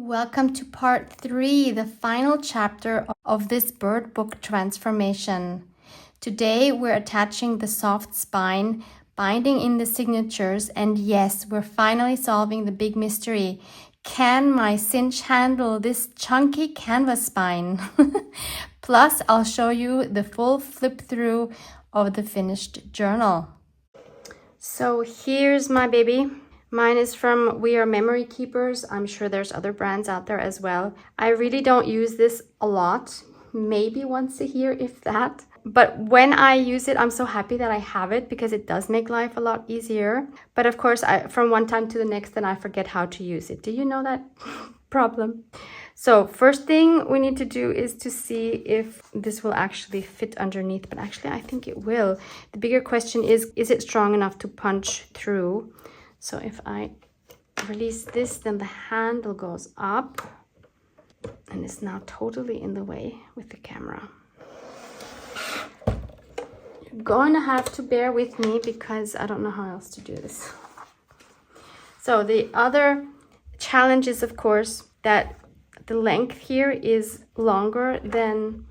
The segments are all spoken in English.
Welcome to part 3, the final chapter of this bird book transformation. Today we're attaching the soft spine, binding in the signatures, and yes, we're finally solving the big mystery. Can my cinch handle this chunky canvas spine? Plus, I'll show you the full flip through of the finished journal. So here's my baby. Mine is from We Are Memory Keepers. I'm sure there's other brands out there as well. I really don't use this a lot, maybe once a year, if that. But when I use it, I'm so happy that I have it because it does make life a lot easier. But of course, from one time to the next, then I forget how to use it. Do you know that problem? So first thing we need to do is to see if this will actually fit underneath. But actually, I think it will. The bigger question is it strong enough to punch through? So if I release this, then the handle goes up and is now totally in the way with the camera. You're going to have to bear with me because I don't know how else to do this. So the other challenge is, of course, that the length here is longer than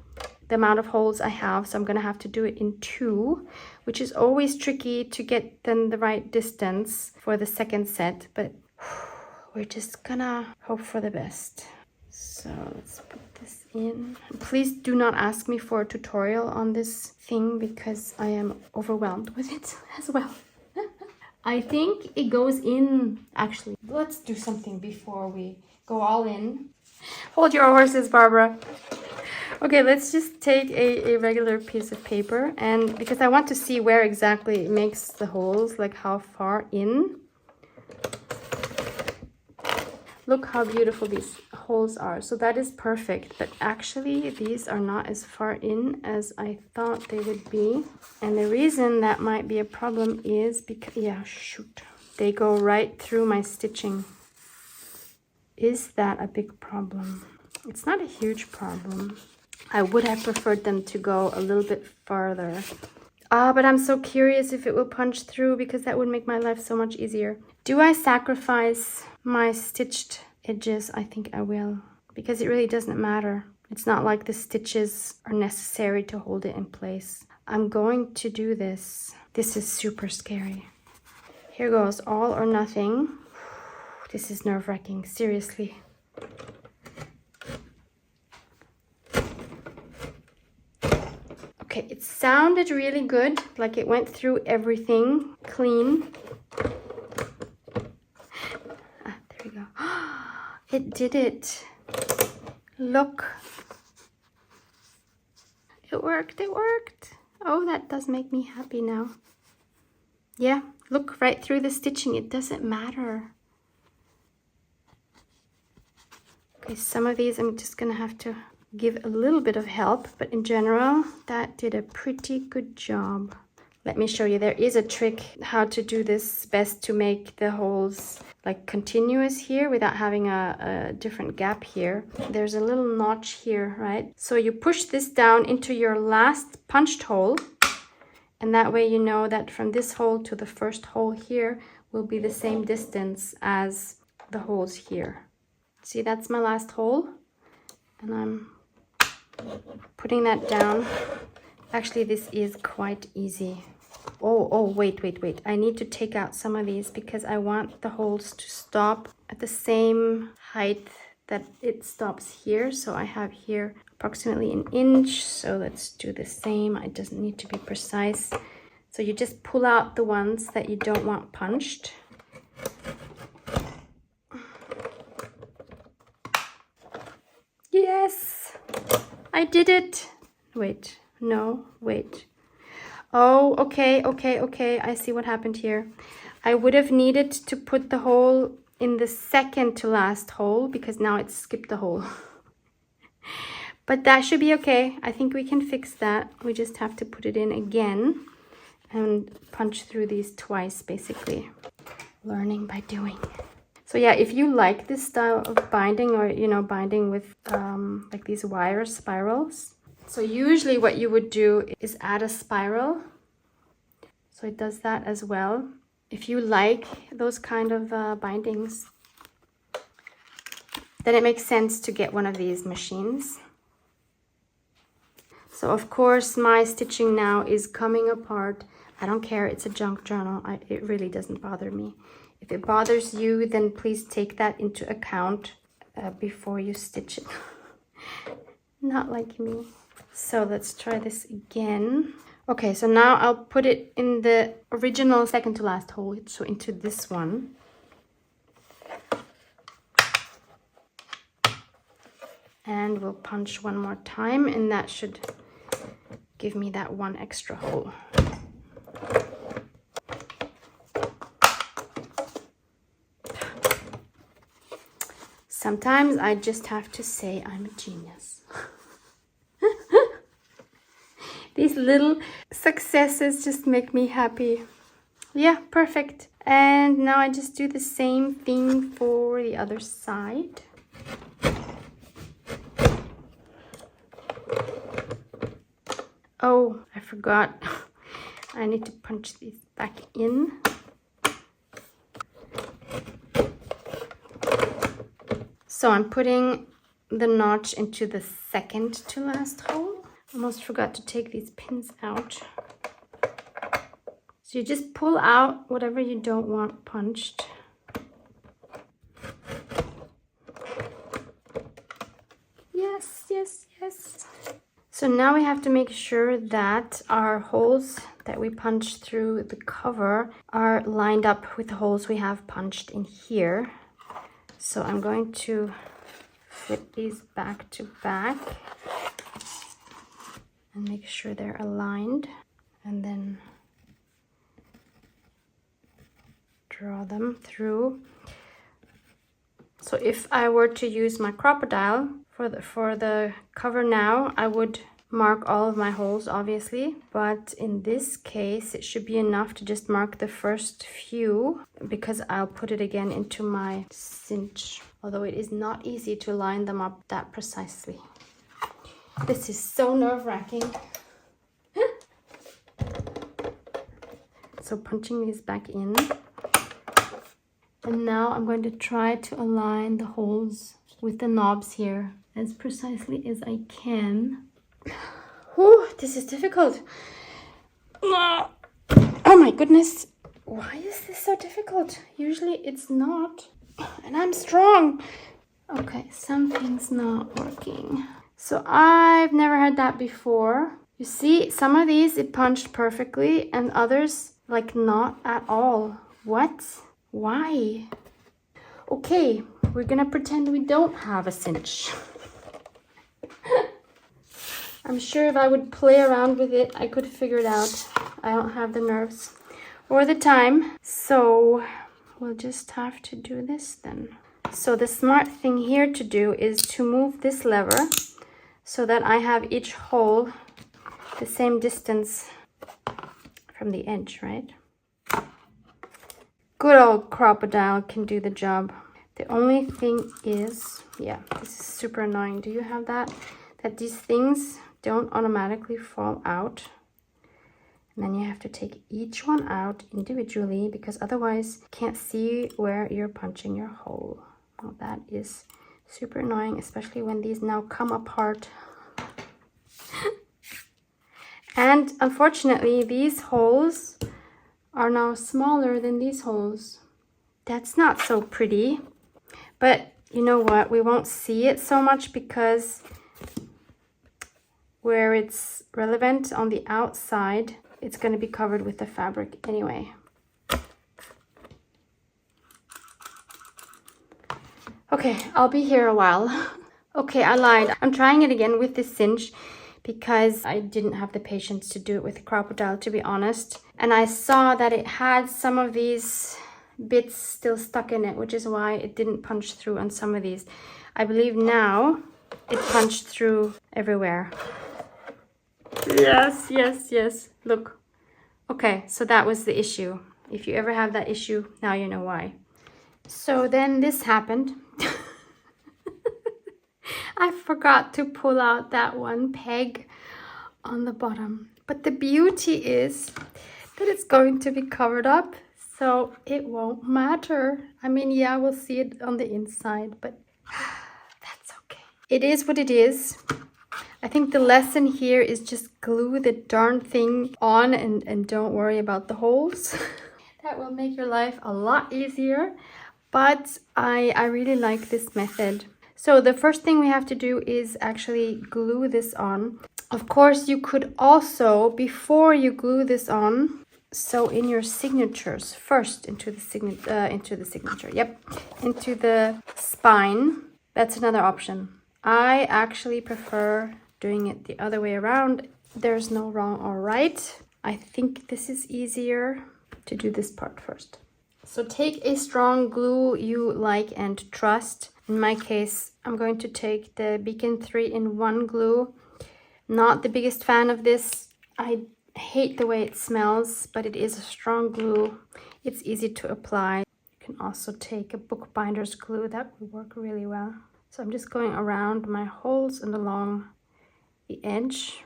the amount of holes I have. So I'm going to have to do it in 2, which is always tricky to get then the right distance for the second set. But we're just gonna hope for the best. So let's put this in. Please do not ask me for a tutorial on this thing because I am overwhelmed with it as well. I think it goes in, actually. Let's do something before we go all in. Hold your horses, Barbara. Okay, let's just take a regular piece of paper, and because I want to see where exactly it makes the holes, like how far in. Look how beautiful these holes are. So that is perfect, but actually these are not as far in as I thought they would be. And the reason that might be a problem is because, yeah, shoot, they go right through my stitching. Is that a big problem? It's not a huge problem. I would have preferred them to go a little bit farther. But I'm so curious if it will punch through because that would make my life so much easier. Do I sacrifice my stitched edges? I think I will because it really doesn't matter. It's not like the stitches are necessary to hold it in place. I'm going to do this. This is super scary. Here goes, all or nothing. This is nerve-wracking, seriously. Okay, it sounded really good, like it went through everything clean. There we go. It did it. Look. It worked, it worked. Oh, that does make me happy now. Yeah, look right through the stitching. It doesn't matter. Okay, some of these I'm just gonna have to give a little bit of help, but in general that did a pretty good job. Let me show you. There is a trick how to do this best to make the holes like continuous here without having a different gap here. There's a little notch here, right? So you push this down into your last punched hole, and that way you know that from this hole to the first hole here will be the same distance as the holes here. See, that's my last hole, and I'm putting that down. Actually, this is quite easy. Oh, wait. I need to take out some of these because I want the holes to stop at the same height that it stops here. So I have here approximately 1 inch. So let's do the same. It doesn't need to be precise. So you just pull out the ones that you don't want punched. Yes, I did it. Wait, no, wait. Oh, okay. I see what happened here. I would have needed to put the hole in the second to last hole because now it skipped the hole. But that should be okay. I think we can fix that. We just have to put it in again and punch through these twice, basically. Learning by doing. So yeah, if you like this style of binding, or binding with like these wire spirals, so usually what you would do is add a spiral, so it does that as well. If you like those kind of bindings, then it makes sense to get one of these machines. So of course my stitching now is coming apart. I don't care, it's a junk journal. It really doesn't bother me. If it bothers you, then please take that into account before you stitch it. Not like me. So let's try this again. Okay, so now I'll put it in the original second to last hole, so into this one. And we'll punch one more time, and that should give me that one extra hole. Sometimes I just have to say I'm a genius. These little successes just make me happy. Yeah, perfect. And now I just do the same thing for the other side. Oh, I forgot. I need to punch these back in. So I'm putting the notch into the second to last hole. Almost forgot to take these pins out. So you just pull out whatever you don't want punched. Yes, yes, yes. So now we have to make sure that our holes that we punched through the cover are lined up with the holes we have punched in here. So I'm going to flip these back to back and make sure they're aligned, and then draw them through. So if I were to use my crocodile for the cover now, I would mark all of my holes, obviously, but in this case it should be enough to just mark the first few, because I'll put it again into my cinch, although it is not easy to line them up that precisely. This is so nerve-wracking. So punching these back in, and now I'm going to try to align the holes with the knobs here as precisely as I can. Whew, this is difficult. Oh my goodness. Why is this so difficult? Usually it's not. And I'm strong. Okay, something's not working. So I've never had that before. You see, some of these it punched perfectly and others like not at all. What? Why? Okay, we're gonna pretend we don't have a cinch. I'm sure if I would play around with it, I could figure it out. I don't have the nerves or the time. So we'll just have to do this then. So the smart thing here to do is to move this lever so that I have each hole the same distance from the edge, right? Good old crocodile can do the job. The only thing is, yeah, this is super annoying. Do you have that? That these things don't automatically fall out. And then you have to take each one out individually, because otherwise you can't see where you're punching your hole. Well, that is super annoying, especially when these now come apart. And unfortunately, these holes are now smaller than these holes. That's not so pretty. But you know what? We won't see it so much because where it's relevant on the outside, it's going to be covered with the fabric anyway. Okay, I'll be here a while. Okay, I lied. I'm trying it again with this cinch because I didn't have the patience to do it with the crocodile, to be honest. And I saw that it had some of these bits still stuck in it, which is why it didn't punch through on some of these. I believe now it punched through everywhere. Yes, yes, yes. Look. Okay, so that was the issue. If you ever have that issue, now you know why. So then this happened. I forgot to pull out that one peg on the bottom. But the beauty is that it's going to be covered up, so it won't matter. I mean, yeah, we'll see it on the inside, but it is what it is. I think the lesson here is just glue the darn thing on and don't worry about the holes. That will make your life a lot easier. But I really like this method. So the first thing we have to do is actually glue this on. Of course, you could also, before you glue this on, sew in your signatures first into the signature. Yep, into the spine. That's another option. I actually prefer doing it the other way around. There's no wrong or right. I think this is easier to do this part first. So take a strong glue you like and trust. In my case, I'm going to take the Beacon 3-in-1 glue. Not the biggest fan of this. I hate the way it smells, but it is a strong glue. It's easy to apply. You can also take a bookbinder's glue. That would work really well. So I'm just going around my holes and along the edge.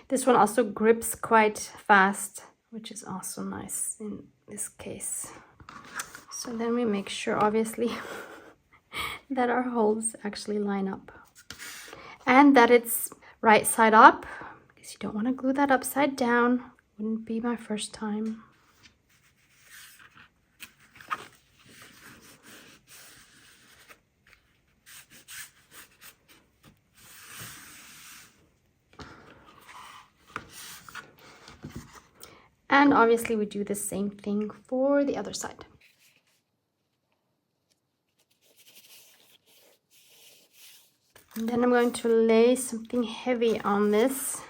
This one also grips quite fast, which is also nice in this case. So then we make sure, obviously, that our holes actually line up. And that it's right side up, because you don't want to glue that upside down. Wouldn't be my first time. And obviously we do the same thing for the other side. And then I'm going to lay something heavy on this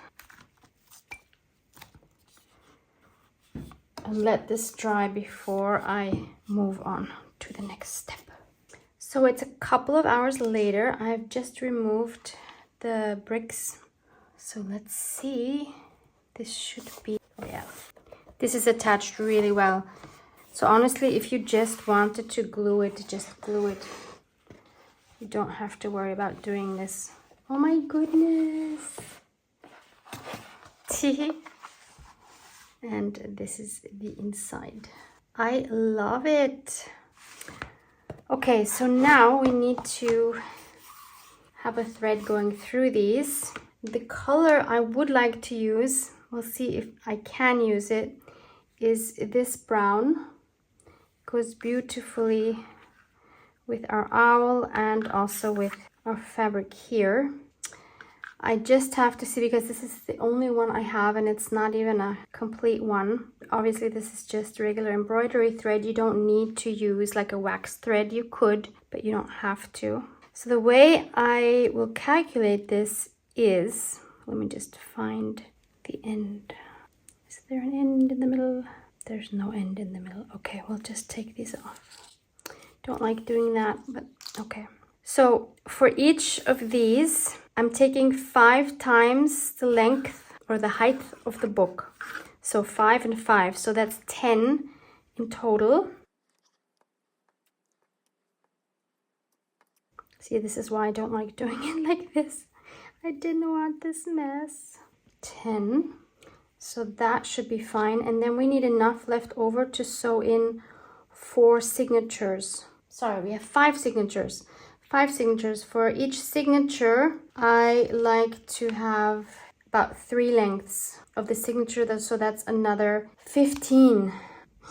and let this dry before I move on to the next step. So it's a couple of hours later. I've just removed the bricks. So let's see. This should be, oh yeah. This is attached really well. So honestly, if you just wanted to glue it, just glue it. You don't have to worry about doing this. Oh my goodness. And this is the inside. I love it. Okay, so now we need to have a thread going through these. The color I would like to use, we'll see if I can use it, is this brown. Goes beautifully with our owl and also with our fabric here. I just have to see, because this is the only one I have and it's not even a complete one. Obviously this is just regular embroidery thread. You don't need to use like a wax thread. You could, but you don't have to. So the way I will calculate this is, let me just find the end. Is there an end in the middle? There's no end in the middle. Okay, we'll just take these off. Don't like doing that, but okay. So for each of these, I'm taking 5 times the length or the height of the book. So 5 and 5, so that's 10 in total. See, this is why I don't like doing it like this. I didn't want this mess. 10. So that should be fine. And then we need enough left over to sew in 4 signatures. Sorry, we have 5 signatures. 5 signatures. For each signature, I like to have about 3 lengths of the signature. So that's another 15.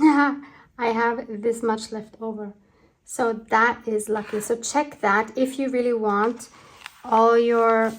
I have this much left over. So that is lucky. So check that if you really want all your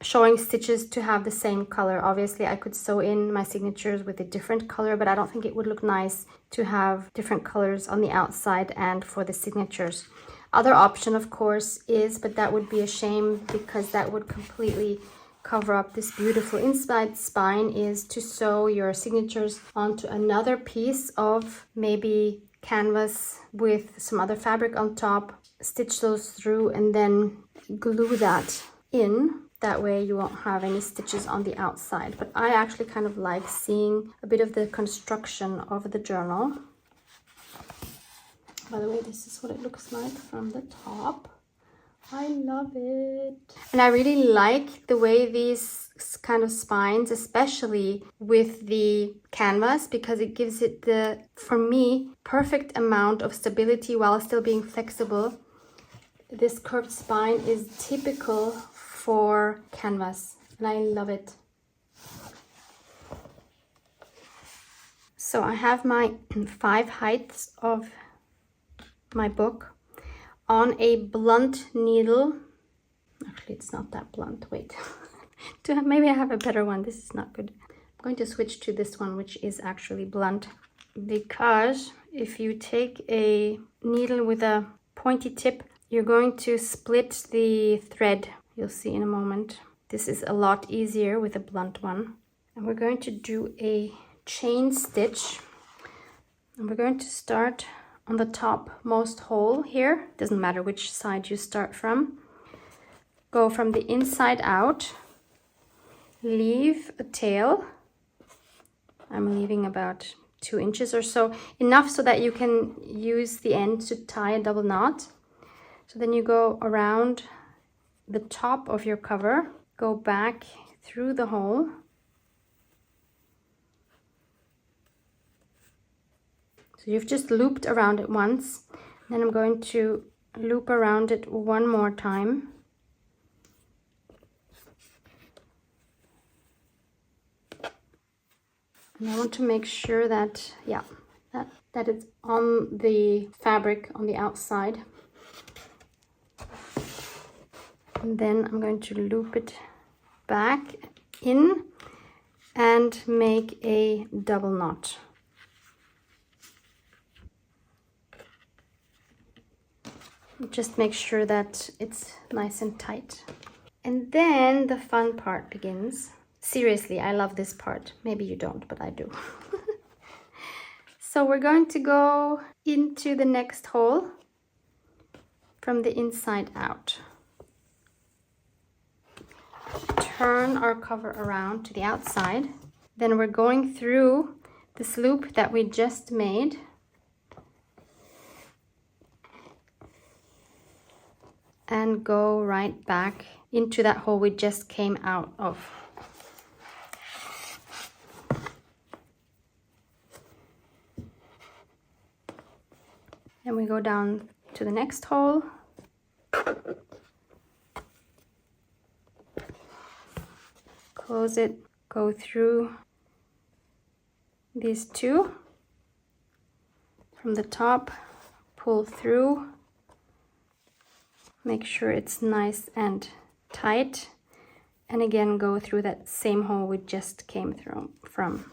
showing stitches to have the same color. Obviously I could sew in my signatures with a different color, but I don't think it would look nice to have different colors on the outside and for the signatures. Other option, of course, is, but that would be a shame because that would completely cover up this beautiful inside spine, is to sew your signatures onto another piece of maybe canvas with some other fabric on top, stitch those through and then glue that in. That way you won't have any stitches on the outside. But I actually kind of like seeing a bit of the construction of the journal. By the way, this is what it looks like from the top. I love it. And I really like the way these kind of spines, especially with the canvas, because it gives it the, for me, perfect amount of stability while still being flexible. This curved spine is typical for canvas, and I love it. So I have my 5 heights of my book on a blunt needle. Actually, it's not that blunt. Wait, maybe I have a better one. This is not good. I'm going to switch to this one, which is actually blunt, because if you take a needle with a pointy tip, you're going to split the thread. You'll see in a moment. This is a lot easier with a blunt one. And we're going to do a chain stitch, and we're going to start on the topmost hole here. Doesn't matter which side you start from. Go from the inside out, leave a tail. I'm leaving about 2 inches or so, enough so that you can use the end to tie a double knot. So then you go around the top of your cover, go back through the hole, so you've just looped around it once. Then I'm going to loop around it one more time. And I want to make sure that, yeah, that it's on the fabric on the outside. And then I'm going to loop it back in and make a double knot. Just make sure that it's nice and tight. And then the fun part begins. Seriously, I love this part. Maybe you don't, but I do. So we're going to go into the next hole from the inside out. Turn our cover around to the outside. Then we're going through this loop that we just made. And go right back into that hole we just came out of. And we go down to the next hole. Close it, go through these 2 from the top, pull through, make sure it's nice and tight, and again go through that same hole we just came through from.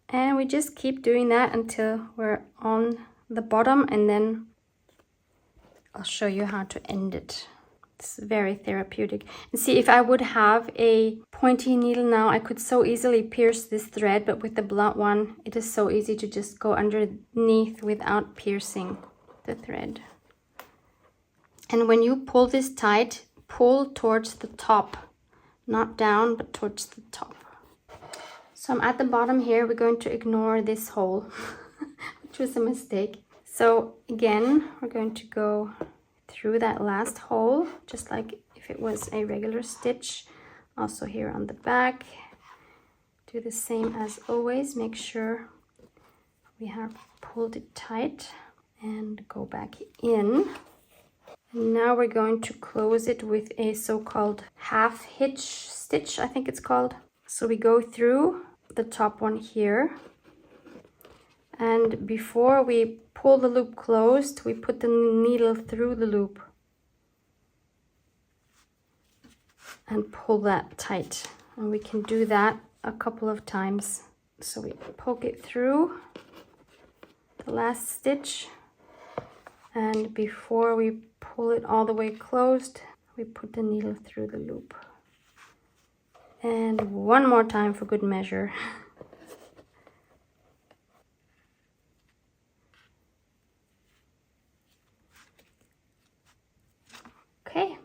And we just keep doing that until we're on the bottom, and then I'll show you how to end it. It's very therapeutic. And see, if I would have a pointy needle now, I could so easily pierce this thread, but with the blunt one, it is so easy to just go underneath without piercing the thread. And when you pull this tight, pull towards the top, not down, but towards the top. So I'm at the bottom here. We're going to ignore this hole, which was a mistake. So again, we're going to go through that last hole, just like if it was a regular stitch. Also here on the back, do the same as always. Make sure we have pulled it tight and go back in. And now we're going to close it with a so-called half hitch stitch, I think it's called. So we go through the top one here, and before we pull the loop closed, we put the needle through the loop and pull that tight. And we can do that a couple of times. So we poke it through the last stitch, and before we pull it all the way closed, we put the needle through the loop. And one more time for good measure. Okay,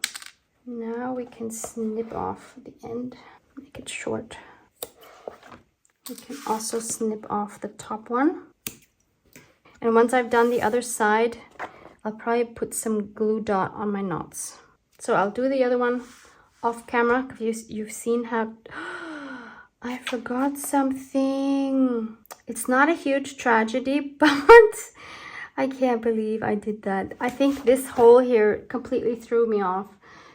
now we can snip off the end, make it short. We can also snip off the top one. And once I've done the other side, I'll probably put some glue dot on my knots. So I'll do the other one off camera. You've seen how... I forgot something. It's not a huge tragedy, but I can't believe I did that. I think this hole here completely threw me off.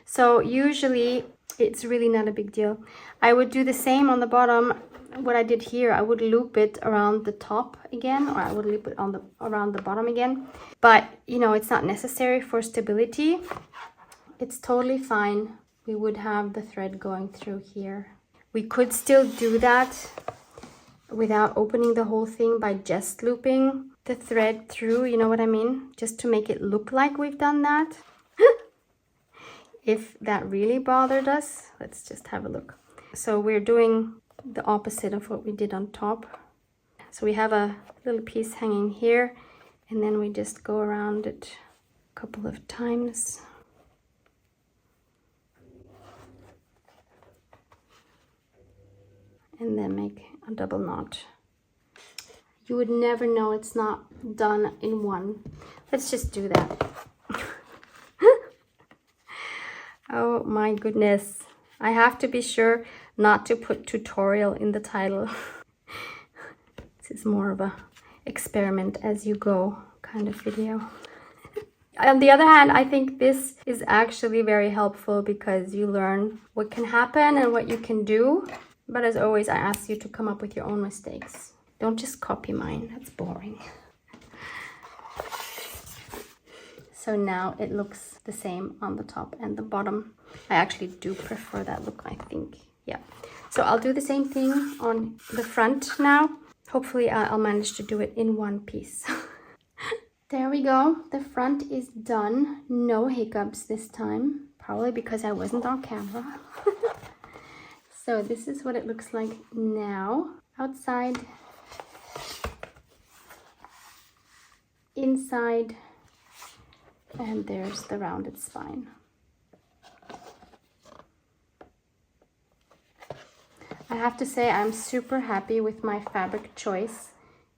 So usually it's really not a big deal. I would do the same on the bottom. What I did here, I would loop it around the top again, or I would loop it on around the bottom again. But you know, it's not necessary for stability. It's totally fine. We would have the thread going through here. We could still do that without opening the whole thing by just looping the thread through, you know what I mean? Just to make it look like we've done that. If that really bothered us, let's just have a look. So we're doing the opposite of what we did on top. So we have a little piece hanging here, and then we just go around it a couple of times. And then make a double knot. You would never know it's not done in one. Let's just do that. Oh my goodness. I have to be sure not to put tutorial in the title. This is more of a experiment as you go kind of video. On the other hand, I think this is actually very helpful because you learn what can happen and what you can do. But as always, I ask you to come up with your own mistakes. Don't just copy mine, that's boring. So now it looks the same on the top and the bottom. I actually do prefer that look, I think. Yeah. So I'll do the same thing on the front now. Hopefully I'll manage to do it in one piece. There we go. The front is done. No hiccups this time. Probably because I wasn't on camera. So this is what it looks like now. Outside, inside, and there's the rounded spine. I have to say I'm super happy with my fabric choice.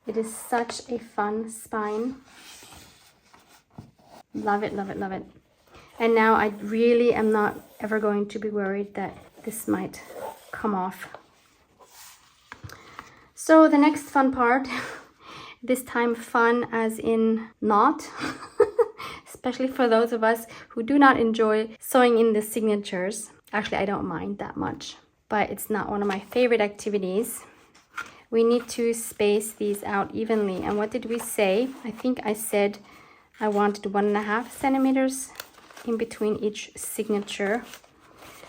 It is such a fun spine. Love it, love it, love it. And now I really am not ever going to be worried that this might come off. So the next fun part, this time fun as in not, especially for those of us who do not enjoy sewing in the signatures. Actually, I don't mind that much, but it's not one of my favorite activities. We need to space these out evenly. And what did we say? I think I said I wanted 1.5 centimeters in between each signature.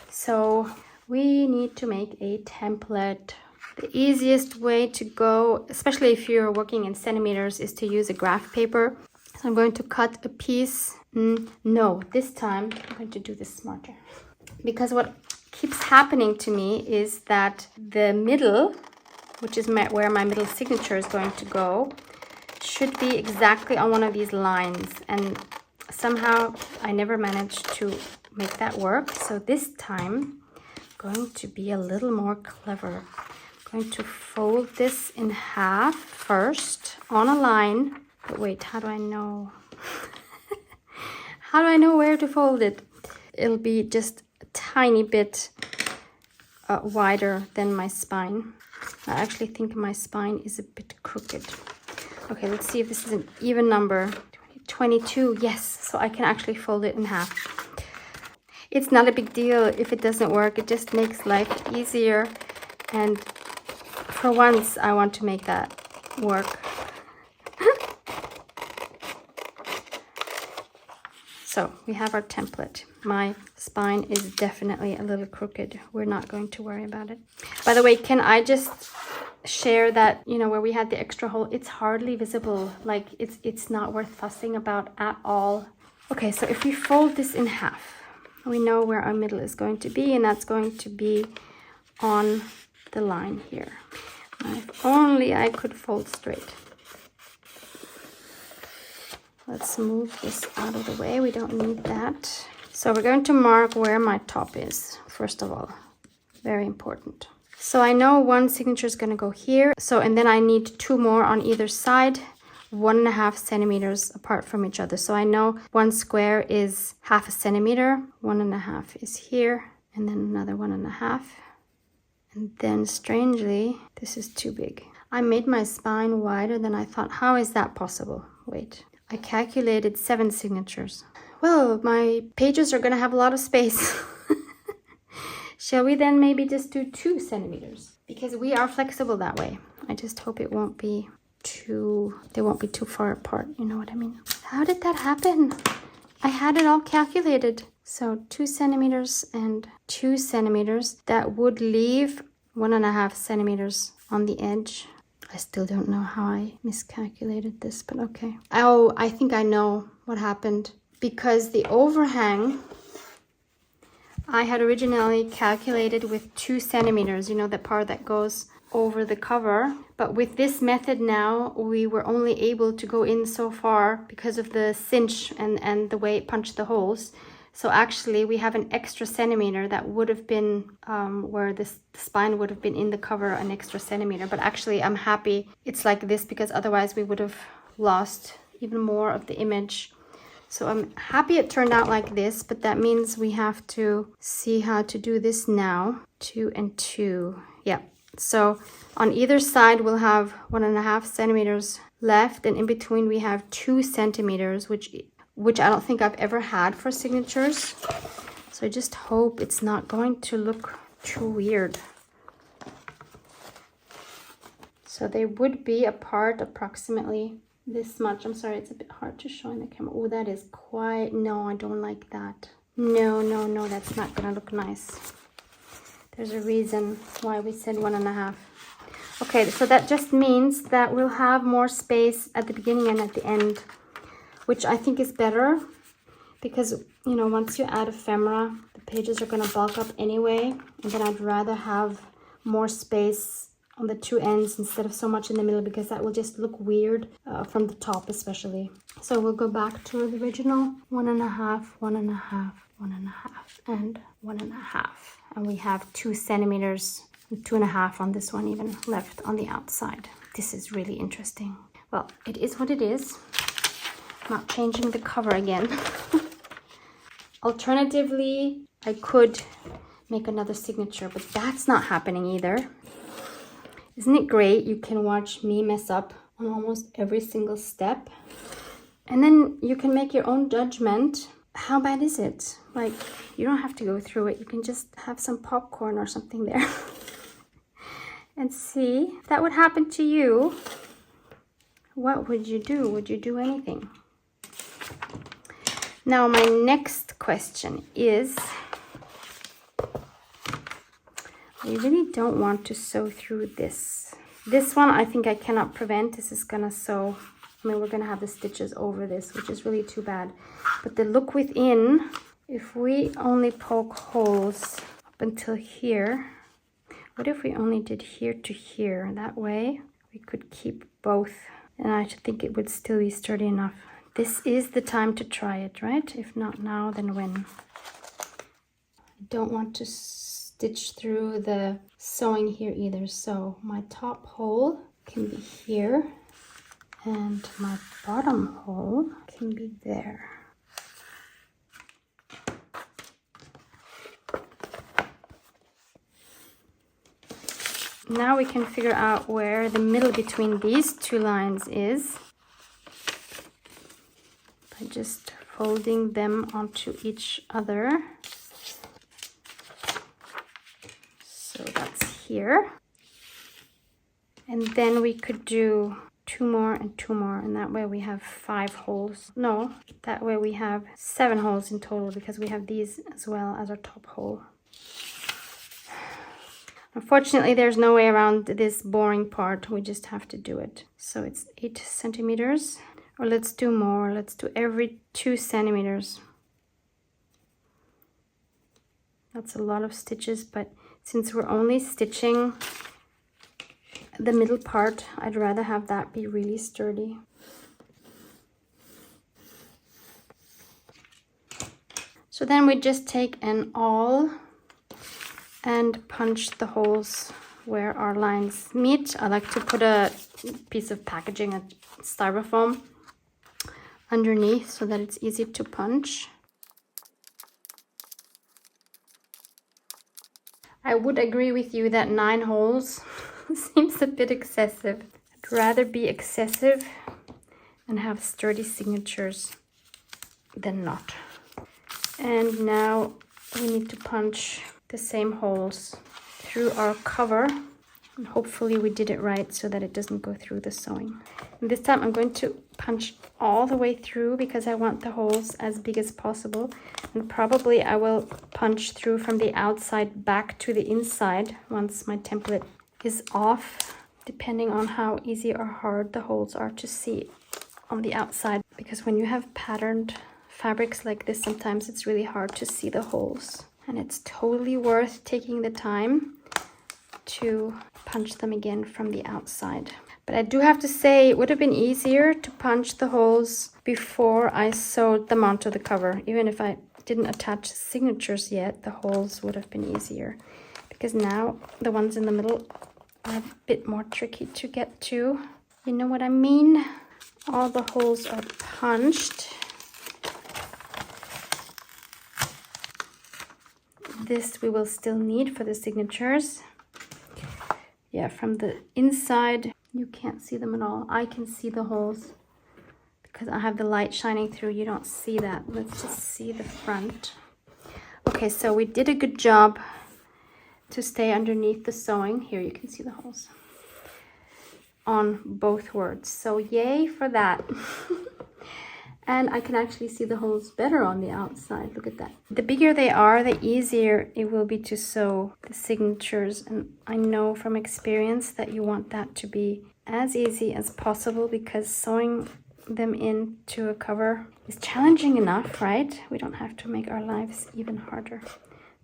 So we need to make a template. The easiest way to go, especially if you're working in centimeters, is to use a graph paper. So I'm going to cut a piece. No, this time I'm going to do this smarter. Because what keeps happening to me is that the middle, which is where my middle signature is going to go, should be exactly on one of these lines. And somehow I never managed to make that work. So this time, going to be a little more clever. I'm going to fold this in half first on a line. But wait, how do I know? How do I know where to fold it? It'll be just a tiny bit wider than my spine. I actually think my spine is a bit crooked. Okay, let's see if this is an even number. 22, yes. So I can actually fold it in half. It's not a big deal if it doesn't work. It just makes life easier. And for once, I want to make that work. So we have our template. My spine is definitely a little crooked. We're not going to worry about it. By the way, can I just share that, you know, where we had the extra hole, it's hardly visible. Like it's not worth fussing about at all. Okay, so if we fold this in half, we know where our middle is going to be, and that's going to be on the line here. Now, if only I could fold straight. Let's move this out of the way. We don't need that. So we're going to mark where my top is, first of all. Very important. So I know one signature is going to go here. So, and then I need 2 more on either side 1.5 centimeters apart from each other. So I know one square is 0.5 centimeter, 1.5 is here, and then another 1.5. And then strangely, this is too big. I made my spine wider than I thought. How is that possible? Wait, I calculated 7 signatures. Well, my pages are gonna have a lot of space. Shall we then maybe just do 2 centimeters? Because we are flexible that way. I just hope it won't be they won't be too far apart, you know what I mean? How did that happen? I had it all calculated. So 2 centimeters and 2 centimeters. That would leave 1.5 centimeters on the edge. I still don't know how I miscalculated this, but okay. Oh, I think I know what happened. Because the overhang, I had originally calculated with 2 centimeters, you know, the part that goes over the cover. But with this method now, we were only able to go in so far because of the cinch and the way it punched the holes. So actually we have an extra centimeter that would have been where the spine would have been in the cover, an extra centimeter. But actually I'm happy it's like this, because otherwise we would have lost even more of the image. So I'm happy it turned out like this, but that means we have to see how to do this now. 2 and 2. Yeah. So on either side we'll have 1.5 centimeters left, and in between we have 2 centimeters, which I don't think I've ever had for signatures. So I just hope it's not going to look too weird. So they would be apart approximately this much. I'm sorry, it's a bit hard to show in the camera. Oh, that is quite, no, I don't like that. No, that's not gonna look nice. There's a reason why we said 1.5. Okay, so that just means that we'll have more space at the beginning and at the end, which I think is better, because, you know, once you add ephemera, the pages are gonna bulk up anyway, and then I'd rather have more space on the 2 ends instead of so much in the middle, because that will just look weird from the top especially. So we'll go back to the original 1.5, 1.5, 1.5, and 1.5. And we have 2 centimeters, 2.5 on this one even left on the outside. This is really interesting. Well, it is what it is. I'm not changing the cover again. Alternatively, I could make another signature, but that's not happening either. Isn't it great? You can watch me mess up on almost every single step. And then you can make your own judgment. How bad is it? Like, you don't have to go through it. You can just have some popcorn or something there. And see if that would happen to you. What would you do? Would you do anything? Now, my next question is, I really don't want to sew through this. This one, I think I cannot prevent. This is gonna sew. I mean, we're gonna have the stitches over this, which is really too bad. But the look within, if we only poke holes up until here, what if we only did here to here? That way we could keep both, and I think it would still be sturdy enough. This is the time to try it, right? If not now, then when? I don't want to stitch through the sewing here either. So my top hole can be here and my bottom hole can be there. Now we can figure out where the middle between these 2 lines is by just folding them onto each other. So that's here. And then we could do 2 more and 2 more, and that way we have 5 holes. No, that way we have 7 holes in total, because we have these as well as our top hole. Unfortunately, there's no way around this boring part. We just have to do it. So it's 8 centimeters, or let's do more. Let's do every 2 centimeters. That's a lot of stitches, but since we're only stitching the middle part, I'd rather have that be really sturdy. So then we just take an awl and punch the holes where our lines meet. I like to put a piece of packaging, a styrofoam, underneath so that it's easy to punch. I would agree with you that 9 holes seems a bit excessive. I'd rather be excessive and have sturdy signatures than not. And now we need to punch the same holes through our cover. And hopefully we did it right so that it doesn't go through the sewing. And this time I'm going to punch all the way through because I want the holes as big as possible. And probably I will punch through from the outside back to the inside once my template is off, depending on how easy or hard the holes are to see on the outside. Because when you have patterned fabrics like this, sometimes it's really hard to see the holes. And it's totally worth taking the time to punch them again from the outside. But I do have to say, it would have been easier to punch the holes before I sewed them onto the cover. Even if I didn't attach signatures yet, the holes would have been easier. Because now the ones in the middle are a bit more tricky to get to. You know what I mean? All the holes are punched. This we will still need for the signatures. Yeah, from the inside, you can't see them at all. I can see the holes because I have the light shining through. You don't see that. Let's just see the front. Okay, so we did a good job to stay underneath the sewing. Here you can see the holes on both words. So yay for that. And I can actually see the holes better on the outside. Look at that. The bigger they are, the easier it will be to sew the signatures. And I know from experience that you want that to be as easy as possible because sewing them into a cover is challenging enough, right? We don't have to make our lives even harder.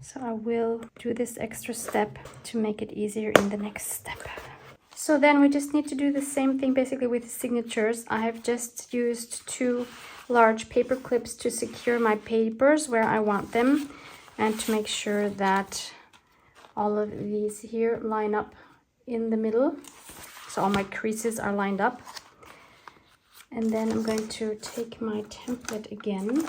So I will do this extra step to make it easier in the next step. So then we just need to do the same thing basically with the signatures. I have just used 2 large paper clips to secure my papers where I want them and to make sure that all of these here line up in the middle. So all my creases are lined up. And then I'm going to take my template again,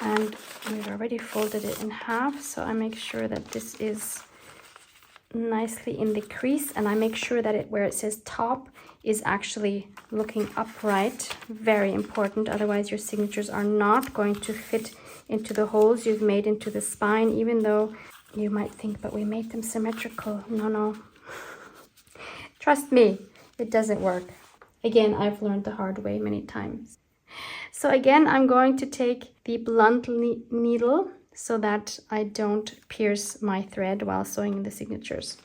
and we've already folded it in half, so I make sure that this is nicely in the crease, and I make sure that where it says top is actually looking upright. Very important, otherwise your signatures are not going to fit into the holes you've made into the spine, even though you might think, but we made them symmetrical. No. Trust me, it doesn't work. Again, I've learned the hard way many times. So again, I'm going to take the blunt needle so that I don't pierce my thread while sewing the signatures.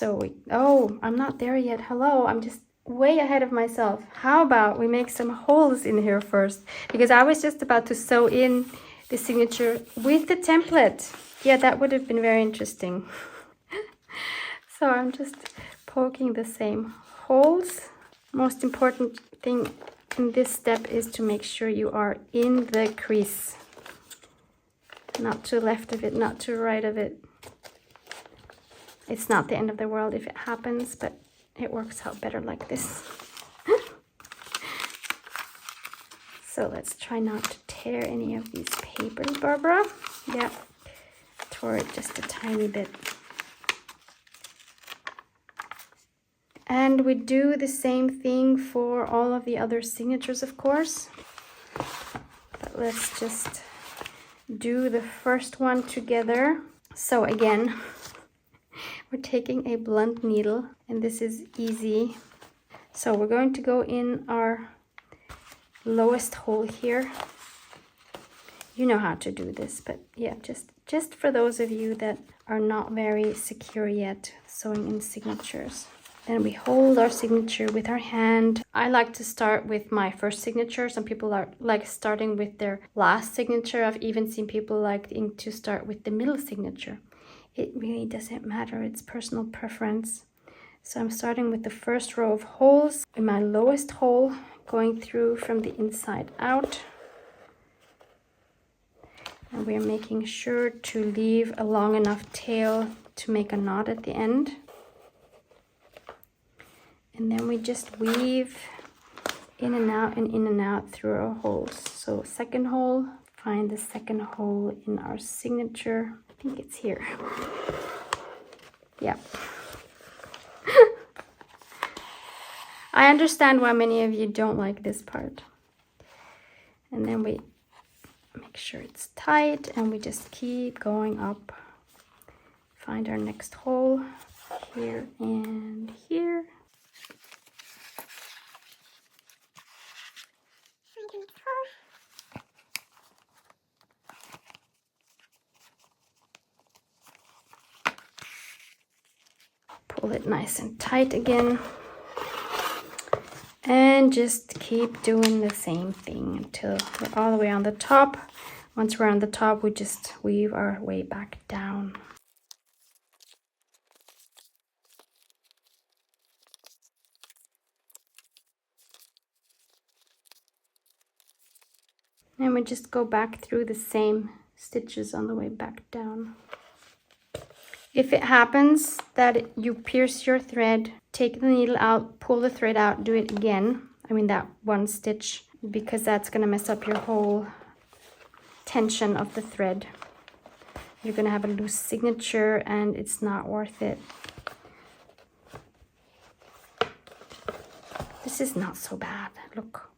Oh, I'm not there yet. Hello, I'm just way ahead of myself. How about we make some holes in here first? Because I was just about to sew in the signature with the template. Yeah, that would have been very interesting. So I'm just poking the same holes. Most important thing in this step is to make sure you are in the crease. Not to the left of it, not to the right of it. It's not the end of the world if it happens, but it works out better like this. So let's try not to tear any of these papers, Barbara. Yeah, tore it just a tiny bit. And we do the same thing for all of the other signatures, of course. But let's just do the first one together. So again, we're taking a blunt needle, and this is easy. So we're going to go in our lowest hole here. You know how to do this, but yeah, just for those of you that are not very secure yet sewing in signatures. Then we hold our signature with our hand. I like to start with my first signature. Some people are like starting with their last signature. I've even seen people liking to start with the middle signature. It really doesn't matter. It's personal preference. So I'm starting with the first row of holes in my lowest hole, going through from the inside out. And we're making sure to leave a long enough tail to make a knot at the end. And then we just weave in and out and in and out through our holes. So second hole, find the second hole in our signature. I think it's here. Yeah. I understand why many of you don't like this part. And then we make sure it's tight and we just keep going up. Find our next hole here and here. Pull it nice and tight again. And just keep doing the same thing until we're all the way on the top. Once we're on the top, we just weave our way back down. And we just go back through the same stitches on the way back down. If it happens that you pierce your thread, take the needle out, pull the thread out, do it again. I mean that one stitch, because that's going to mess up your whole tension of the thread. You're going to have a loose signature and it's not worth it. This is not so bad. Look.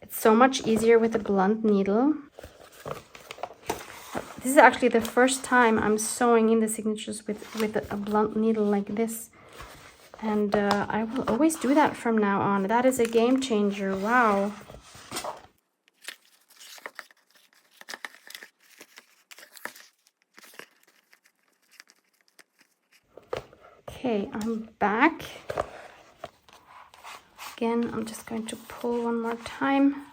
It's so much easier with a blunt needle. This is actually the first time I'm sewing in the signatures with a blunt needle like this. And I will always do that from now on. That is a game changer. Wow. Okay, I'm back. Again, I'm just going to pull one more time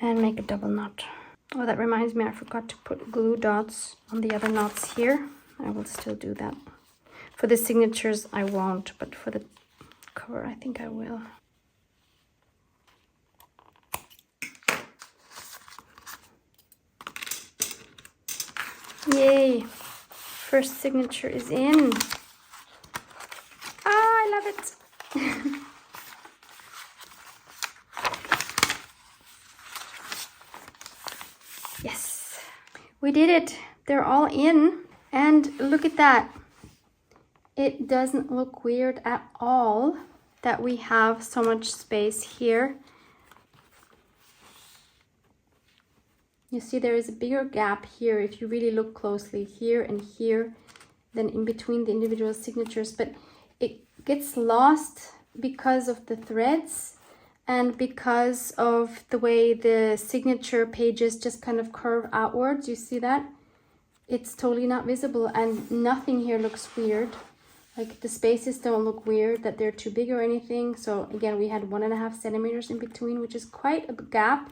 and make a double knot. Oh, that reminds me, I forgot to put glue dots on the other knots here. I will still do that. For the signatures, I won't, but for the cover, I think I will. Yay! First signature is in. Ah, I love it! Yes, we did it. They're all in. And look at that. It doesn't look weird at all that we have so much space here. You see there is a bigger gap here if you really look closely, here and here, than in between the individual signatures, but it gets lost because of the threads and because of the way the signature pages just kind of curve outwards. You see that? It's totally not visible and nothing here looks weird. Like the spaces don't look weird, that they're too big or anything. So again, we had 1.5 centimeters in between, which is quite a gap.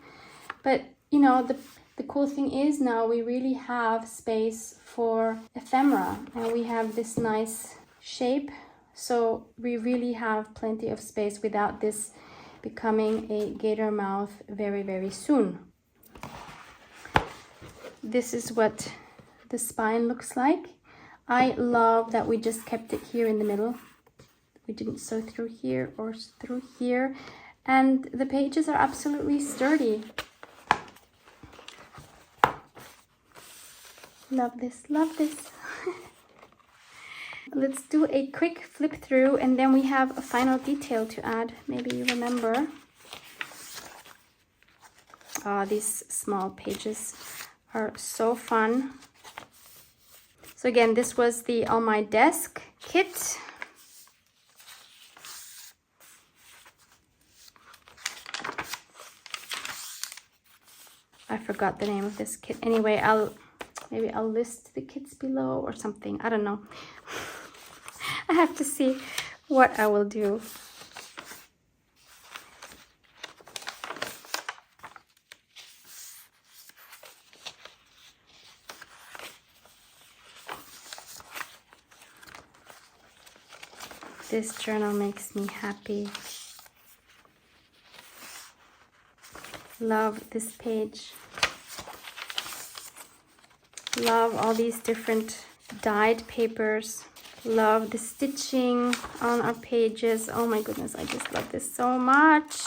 But you know, the cool thing is now we really have space for ephemera and we have this nice shape. So we really have plenty of space without this becoming a gator mouth very, very soon. This is what the spine looks like. I love that we just kept it here in the middle. We didn't sew through here or through here. And the pages are absolutely sturdy. Love this, love this. Let's do a quick flip through and then we have a final detail to add. Maybe you remember. These small pages are so fun. So again, this was the On My Desk kit. I forgot the name of this kit. Anyway, maybe I'll list the kits below or something. I don't know. I have to see what I will do. This journal makes me happy. Love this page. Love all these different dyed papers. Love the stitching on our pages. Oh my goodness, I just love this so much.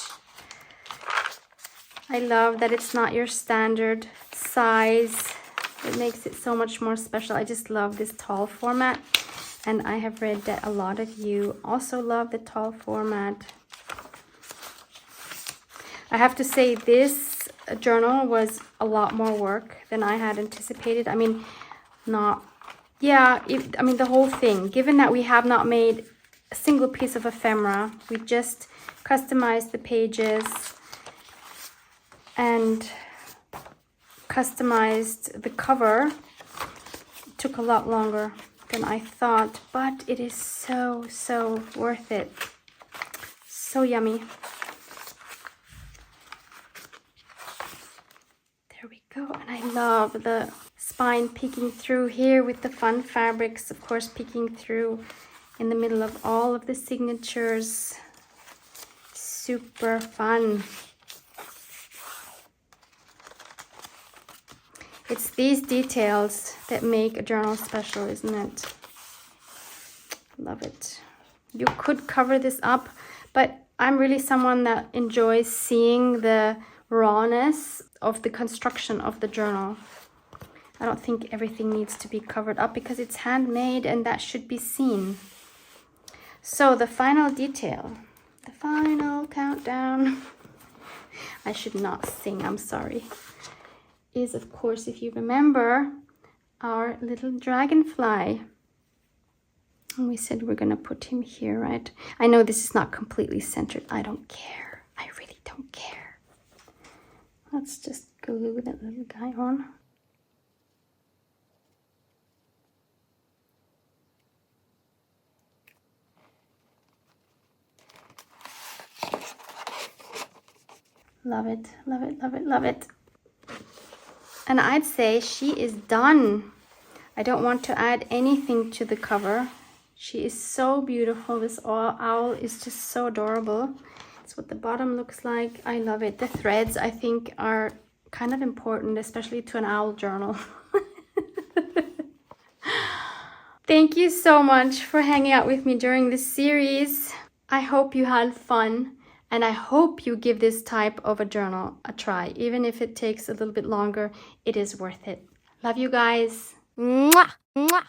I love that it's not your standard size. It makes it so much more special. I just love this tall format. And I have read that a lot of you also love the tall format. I have to say this journal was a lot more work than I had anticipated. I mean, the whole thing. Given that we have not made a single piece of ephemera, we just customized the pages and customized the cover. It took a lot longer than I thought, but it is so, so worth it. So yummy. There we go. And I love the spine peeking through here with the fun fabrics, of course, peeking through in the middle of all of the signatures. Super fun. It's these details that make a journal special, isn't it? Love it. You could cover this up, but I'm really someone that enjoys seeing the rawness of the construction of the journal. I don't think everything needs to be covered up because it's handmade and that should be seen. So the final detail, the final countdown, I should not sing, I'm sorry, is of course, if you remember, our little dragonfly. And we said we're gonna put him here, right? I know this is not completely centered. I don't care. I really don't care. Let's just glue that little guy on. Love it, love it, love it, love it. And I'd say she is done. I don't want to add anything to the cover. She is so beautiful. This owl is just so adorable. That's what the bottom looks like. I love it. The threads, I think, are kind of important, especially to an owl journal. Thank you so much for hanging out with me during this series. I hope you had fun. And I hope you give this type of a journal a try. Even if it takes a little bit longer, it is worth it. Love you guys. Mwah! Mwah!